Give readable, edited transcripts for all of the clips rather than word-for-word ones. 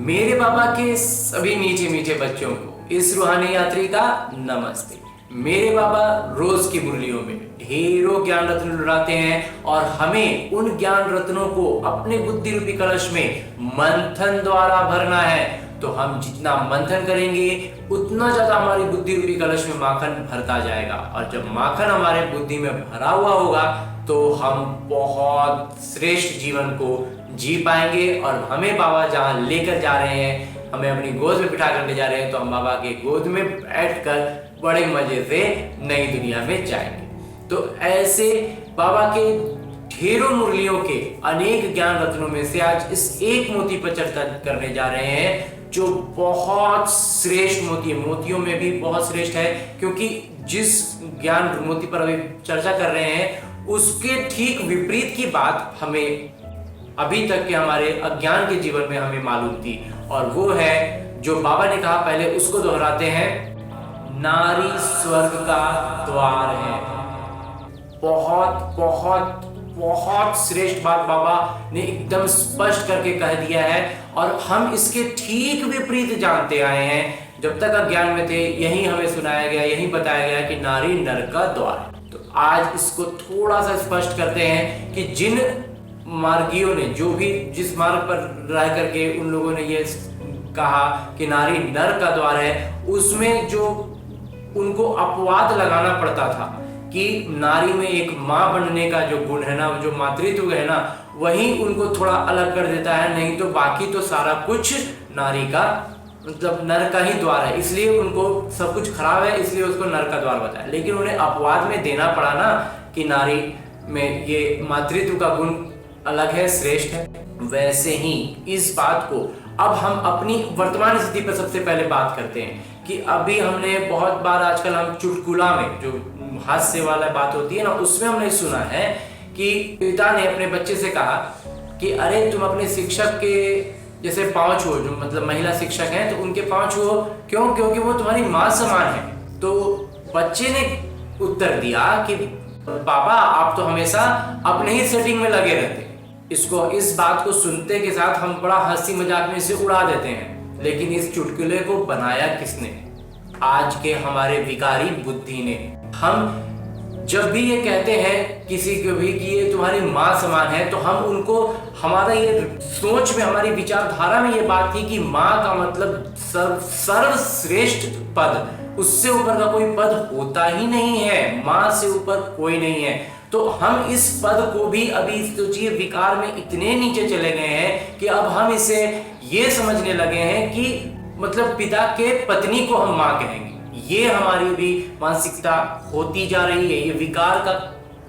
मेरे बाबा के सभी मीठे मीठे बच्चों को इस रूहानी यात्री का नमस्ते। मेरे बाबा रोज की मुरलियों में ढेरों ज्ञान रत्न लुटाते हैं और हमें उन ज्ञान रत्नों को अपने बुद्धि रूपी कलश में मंथन द्वारा भरना है। तो हम जितना मंथन करेंगे उतना ज्यादा हमारी बुद्धि रूपी कलश में माखन भरता जाएगा, और जब माखन हमारे बुद्धि में भरा हुआ होगा तो हम बहुत श्रेष्ठ जीवन को जी पाएंगे। और हमें बाबा जहाँ लेकर जा रहे हैं, हमें अपनी गोद में बिठा कर ले जा रहे हैं, तो हम बाबा के गोद में बैठकर बड़े मजे से नई दुनिया में जाएंगे। तो ऐसे बाबा के ढेरों मुरलियों के अनेक ज्ञान रत्नों में से आज इस एक मोती पर चर्चा करने जा रहे हैं, जो बहुत श्रेष्ठ मोती है, मोतियों में भी बहुत श्रेष्ठ है, क्योंकि जिस ज्ञान मोती पर अभी चर्चा कर रहे हैं उसके ठीक विपरीत की बात हमें अभी तक के हमारे अज्ञान के जीवन में हमें मालूम थी, और वो है जो बाबा ने कहा, पहले उसको दोहराते हैं, नारी स्वर्ग का द्वार है। बहुत बहुत बहुत श्रेष्ठ बात बाबा ने एकदम स्पष्ट करके कह दिया है, और हम इसके ठीक विपरीत जानते आए हैं। जब तक अज्ञान में थे यही हमें सुनाया गया, यही बताया गया कि नारी नरक का द्वार है। तो आज इसको थोड़ा सा स्पष्ट करते हैं कि जिन मार्गियों ने, जो भी जिस मार्ग पर रह करके उन लोगों ने ये कहा कि नारी नरक का द्वार है, उसमें जो उनको अपवाद लगाना पड़ता था कि नारी में एक माँ बनने का जो गुण है ना, जो मातृत्व है ना, वही उनको थोड़ा अलग कर देता है। नहीं तो बाकी तो सारा कुछ नारी का मतलब नर का ही द्वार है, इसलिए उनको सब कुछ खराब है, इसलिए उसको नर का द्वार बताया। लेकिन उन्हें अपवाद में देना पड़ा ना कि नारी में ये मातृत्व का गुण अलग है, श्रेष्ठ है। वैसे ही इस बात को अब हम अपनी वर्तमान स्थिति पर सबसे पहले बात करते हैं कि अभी हमने बहुत बार आजकल हम चुटकुला में जो हास्य वाला बात होती है ना, उसमें हमने सुना है कि पिता ने अपने बच्चे से कहा कि अरे तुम अपने शिक्षक के जैसे पाँव छुओ, जो मतलब महिला शिक्षक हैं तो उनके पाँव छुओ, क्यों? क्योंकि वो तुम्हारी माँ समान है। तो बच्चे ने उत्तर दिया कि पापा आप तो हमेशा अपने ही सेटिंग में लगे रहते। इस बात को सुनते के साथ हम बड़ा हंसी मजाक में इसे उड़ा देते हैं, लेकिन इस चुटकुले को बनाया किसने? आज के हमारे विकारी बुद्धि ने। हम जब भी ये कहते हैं किसी को भी कि ये तुम्हारी माँ समान है, तो हम उनको, हमारा ये सोच में, हमारी विचारधारा में ये बात थी कि माँ का मतलब सर्वश्रेष्ठ पद, उससे ऊपर का कोई पद होता ही नहीं है, माँ से ऊपर कोई नहीं है। तो हम इस पद को भी अभी सोचिए विकार में इतने नीचे चले गए हैं कि अब हम इसे ये समझने लगे हैं कि मतलब पिता के पत्नी को हम माँ कहेंगे। ये हमारी भी मानसिकता होती जा रही है, ये विकार का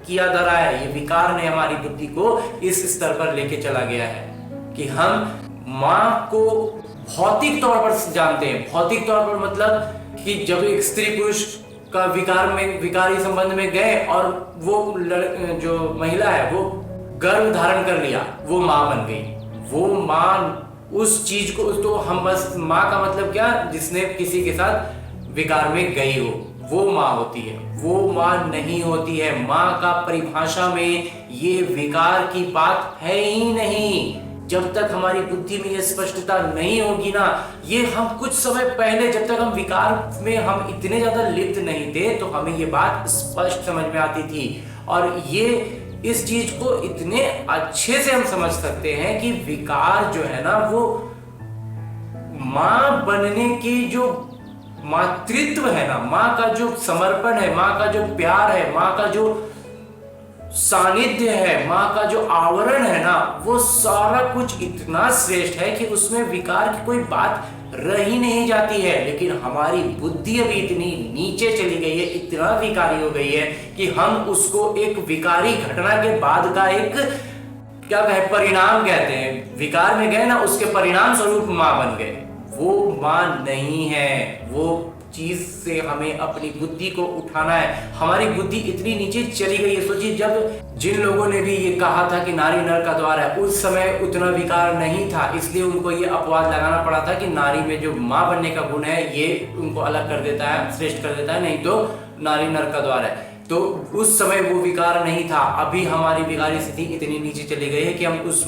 किया धरा है, ये विकार ने हमारी बुद्धि को इस स्तर पर लेके चला गया है कि हम माँ को भौतिक तौर पर जानते हैं। भौतिक तौर पर मतलब कि जब एक स्त्री पुरुष का विकारी संबंध में गए और वो जो महिला है वो गर्भ धारण कर लिया, वो माँ बन गई। वो माँ उस चीज को, तो हम बस माँ का मतलब क्या, जिसने किसी के साथ विकार में गई हो, वो माँ होती है, वो माँ नहीं होती है। माँ का परिभाषा में ये विकार की बात है ही नहीं। जब तक हमारी बुद्धि में ये स्पष्टता नहीं होगी ना, ये हम कुछ समय पहले, जब तक हम विकार में हम इतने ज्यादा लिप्त नहीं थे, तो हमें ये बात स्पष्ट समझ में आती थी। और ये इस चीज को इतने अच्छे से हम समझ सकते हैं कि विकार जो है ना, वो माँ बनने की जो मातृत्व है ना, माँ का जो समर्पण है, माँ का जो प्यार है, माँ का जो सानिध्य है, माँ का जो आवरण है ना, वो सारा कुछ इतना श्रेष्ठ है कि उसमें विकार की कोई बात रह ही नहीं जाती है। लेकिन हमारी बुद्धि अभी इतनी नीचे चली गई है, इतना विकारी हो गई है कि हम उसको एक विकारी घटना के बाद का एक क्या कहे, परिणाम कहते हैं। विकार में गए ना, उसके परिणाम स्वरूप माँ बन गए। वो माँ नहीं है। वो चीज से हमें अपनी बुद्धि को उठाना है। हमारी बुद्धि इतनी नीचे चली गई है। सोचिए, जब जिन लोगों ने भी ये कहा था कि नारी नर का द्वार है, उस समय उतना विकार नहीं था, इसलिए उनको ये अपवाद लगाना पड़ा था कि नारी में जो माँ बनने का गुण है ये उनको अलग कर देता है, श्रेष्ठ कर देता है, नहीं तो नारी नर का द्वार है। तो उस समय वो विकार नहीं था। अभी हमारी विकारी स्थिति इतनी नीचे चली गई है कि हम उस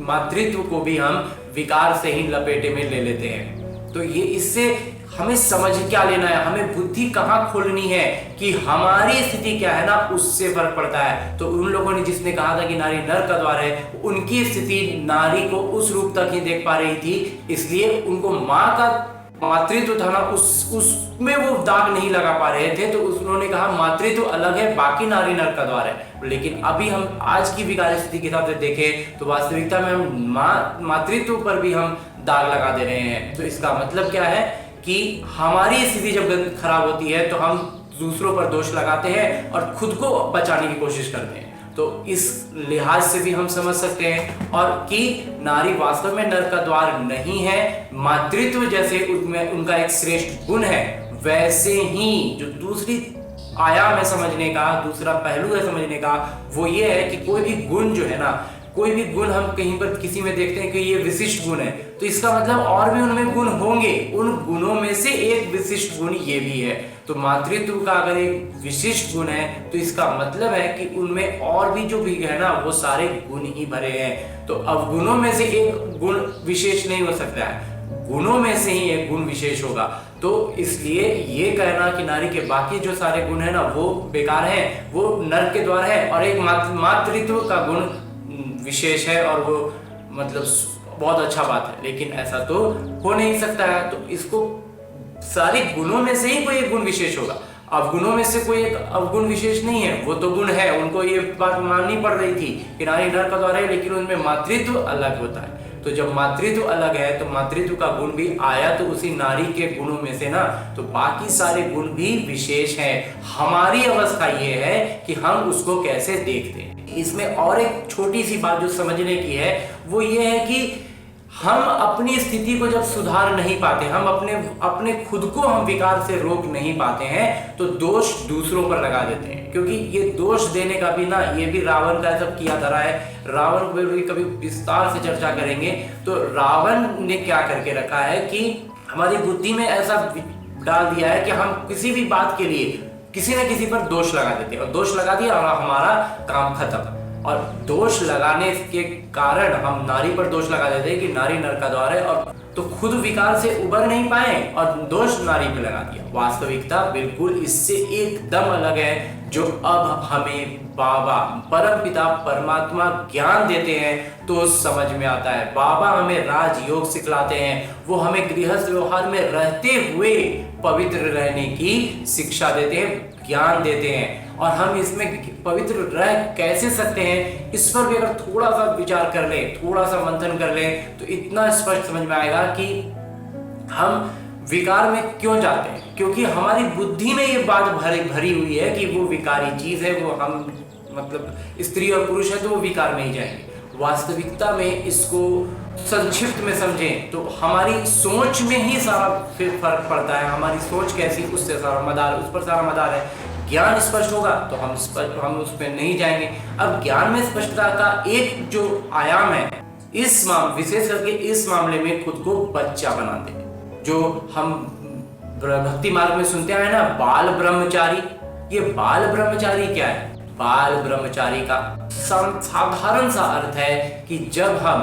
मातृत्व को भी हम विकार से ही लपेटे में ले लेते हैं। तो ये इससे हमें समझ क्या लेना है, हमें बुद्धि कहाँ खोलनी है कि हमारी स्थिति क्या है ना, उससे फर्क पड़ता है। तो उन लोगों ने जिसने कहा था कि नारी नर का द्वार है, उनकी स्थिति नारी को उस रूप तक ही देख पा रही थी, इसलिए उनको माँ का मातृत्व था ना, उसमें वो दाग नहीं लगा पा रहे थे। तो उन्होंने कहा मातृत्व अलग है, बाकी नारी नर का द्वार है। लेकिन अभी हम आज की विकार स्थिति के हिसाब से देखें तो वास्तविकता में हम मातृत्व पर भी हम दाग लगा दे रहे हैं। तो इसका मतलब क्या है कि हमारी स्थिति जब खराब होती है तो हम दूसरों पर दोष लगाते हैं और खुद को बचाने की कोशिश करते हैं। तो इस लिहाज से भी हम समझ सकते हैं और कि नारी वास्तव में नर का द्वार नहीं है। मातृत्व जैसे उनमें उनका एक श्रेष्ठ गुण है, वैसे ही जो दूसरी आयाम है समझने का, दूसरा पहलू है समझने का, वो ये है कि कोई भी गुण जो है ना, कोई भी गुण हम कहीं पर किसी में देखते हैं कि ये विशिष्ट गुण है, तो इसका मतलब और भी उनमें गुण होंगे, उन गुणों में से एक विशिष्ट गुण ये भी है। तो मातृत्व का अगर एक विशिष्ट गुण है तो इसका मतलब है कि उनमें और भी जो भी है ना, वो सारे गुण ही भरे हैं। तो अवगुणों में से एक गुण विशेष नहीं हो सकता है, गुणों में से ही एक गुण विशेष होगा। तो इसलिए ये कहना कि नारी के बाकी जो सारे गुण है ना वो बेकार हैं, वो नर के द्वार है, और एक मातृत्व का गुण विशेष है और वो मतलब बहुत अच्छा बात है, लेकिन ऐसा तो हो नहीं सकता है। तो इसको सारे गुणों में से ही कोई एक गुण विशेष होगा, अवगुणों में से कोई एक अवगुण विशेष नहीं है, वो तो गुण है। उनको ये बात माननी पड़ रही थी कि नारी नर का द्वार है, लेकिन उनमें मातृत्व अलग होता है। तो जब मातृत्व अलग है तो मातृत्व का गुण भी आया तो उसी नारी के गुणों में से ना, तो बाकी सारे गुण भी विशेष हैं। हमारी अवस्था ये है कि हम उसको कैसे देखते हैं। इसमें और एक छोटी सी बात जो समझने की है वो ये है कि हम अपनी स्थिति को जब सुधार नहीं पाते, हम अपने खुद को हम विकार से रोक नहीं पाते हैं, तो दोष दूसरों पर लगा देते हैं। क्योंकि ये दोष देने का भी ना, ये भी रावण का सब किया धरा है। रावण को भी कभी विस्तार से चर्चा करेंगे। तो रावण ने क्या करके रखा है कि हमारी बुद्धि में ऐसा डाल दिया है कि हम किसी भी बात के लिए किसी न किसी पर दोष लगा देते हैं, और दोष लगा दिया और हमारा काम खत्म। और दोष लगाने के कारण हम नारी पर दोष लगा देते हैं कि नारी नर का द्वार है, और तो खुद विकार से उबर नहीं पाए और दोष नारी पे लगा दिया। वास्तविकता बिल्कुल इससे एकदम अलग है, जो अब हमें बाबा परमपिता परमात्मा ज्ञान देते हैं तो समझ में आता है। बाबा हमें राजयोग सिखलाते हैं, वो हमें गृहस्थ व्यवहार में रहते हुए पवित्र रहने की शिक्षा देते हैं, ज्ञान देते हैं। और हम इसमें पवित्र रह कैसे सकते हैं, इस पर भी अगर थोड़ा सा विचार कर लें, थोड़ा सा मंथन कर लें, तो इतना स्पष्ट समझ में आएगा कि हम विकार में क्यों जाते हैं। क्योंकि हमारी बुद्धि में ये बात भरी हुई है कि वो विकारी चीज है, वो हम मतलब स्त्री और पुरुष है तो वो विकार में ही जाएंगे। वास्तविकता में इसको संक्षिप्त में समझें तो हमारी सोच में ही सारा फिर फर्क पड़ता है। हमारी सोच कैसी, उससे सारा मदार, उस पर सारा मदार है। ज्ञान स्पष्ट होगा तो हम उस पर नहीं जाएंगे। अब ज्ञान में स्पष्टता का एक जो आयाम है, इस विशेष करके इस मामले में खुद को बच्चा बनाते हैं। जो हम भक्ति मार्ग में सुनते हैं ना, बाल ब्रह्मचारी। ये बाल ब्रह्मचारी क्या है? बाल ब्रह्मचारी का साधारण सा अर्थ है कि जब हम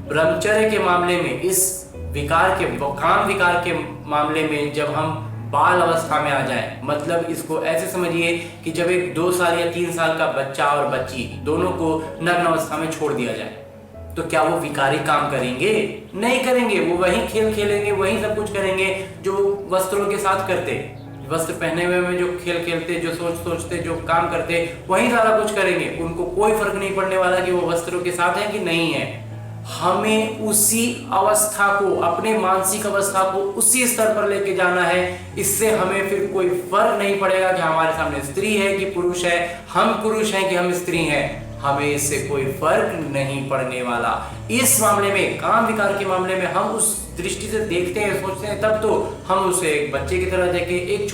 ब्रह्मचर्य के मामले में, इस विकार के काम विकार के मामले में जब हम बाल अवस्था में आ जाए, मतलब इसको ऐसे समझिए कि जब एक 2 साल या 3 साल का बच्चा और बच्ची दोनों को नग्न अवस्था में छोड़ दिया जाए, तो क्या वो विकारी काम करेंगे? नहीं करेंगे। वो वही खेल खेलेंगे, वही सब कुछ करेंगे जो वस्त्रों के साथ करते, वस्त्र पहने हुए में जो खेल खेलते, जो सोचते, जो काम करते, वही सारा कुछ करेंगे। उनको कोई फर्क नहीं पड़ने वाला कि वो वस्त्रों के साथ है कि नहीं है। हमें उसी अवस्था को, अपने मानसिक अवस्था को उसी स्तर पर लेके जाना है। इससे हमें फिर कोई फर्क नहीं पड़ेगा कि हमारे सामने स्त्री है कि पुरुष है, हम पुरुष हैं कि हम स्त्री हैं, हमें इससे कोई फर्क नहीं पड़ने वाला। इस मामले में, काम विकार के मामले में हम उस दृष्टि से देखते हैं, सोचते हैं, तब तो हम उसे एक बच्चे की तरह देखें, एक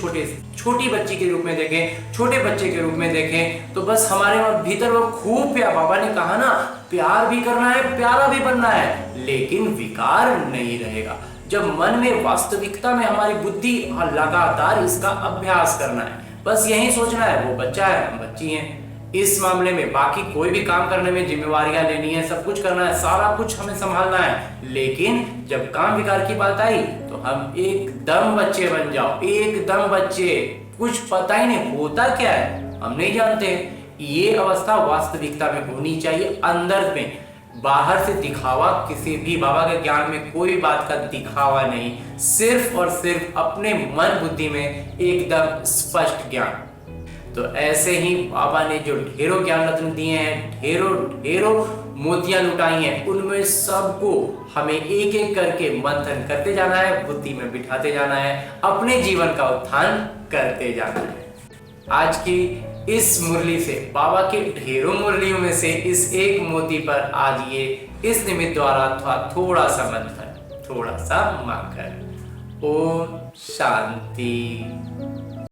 छोटी बच्ची के रूप में देखें, छोटे बच्चे के रूप में देखें, तो बस हमारे भीतर वो खूब प्यार, बाबा ने कहा ना, प्यार भी करना है, प्यारा भी बनना है, लेकिन विकार नहीं रहेगा। जब मन में, वास्तविकता में हमारी बुद्धि लगातार इसका अभ्यास करना है, बस यही सोचना है, वो बच्चा है, हम बच्ची हैं, इस मामले में बाकी कोई भी काम करने में जिम्मेवारियां लेनी है, सब कुछ करना है, सारा कुछ हमें संभालना है। लेकिन जब काम विकार की बात आई तो हम एकदम बच्चे बन जाओ, एकदम बच्चे, कुछ पता ही नहीं होता क्या है हम नहीं जानते। ये अवस्था वास्तविकता में होनी चाहिए, अंदर में। बाहर से दिखावा, किसी भी बाबा के ज्ञान में कोई बात का दिखावा नहीं, सिर्फ और सिर्फ अपने मन बुद्धि में एकदम स्पष्ट ज्ञान। तो ऐसे ही बाबा ने जो ढेरों ज्ञान रत्न दिए हैं, ढेरों ढेरों मोतियां लुटाई हैं, उनमें सबको हमें एक एक करके मंथन करते जाना है, बुद्धि में बिठाते जाना है, अपने जीवन का उत्थान करते जाना है। आज की इस मुरली से, बाबा के ढेरों मुरलियों में से इस एक मोती पर आज ये इस निमित्त द्वारा थोड़ा सा मंथन, थोड़ा सा माखन। ओम शांति।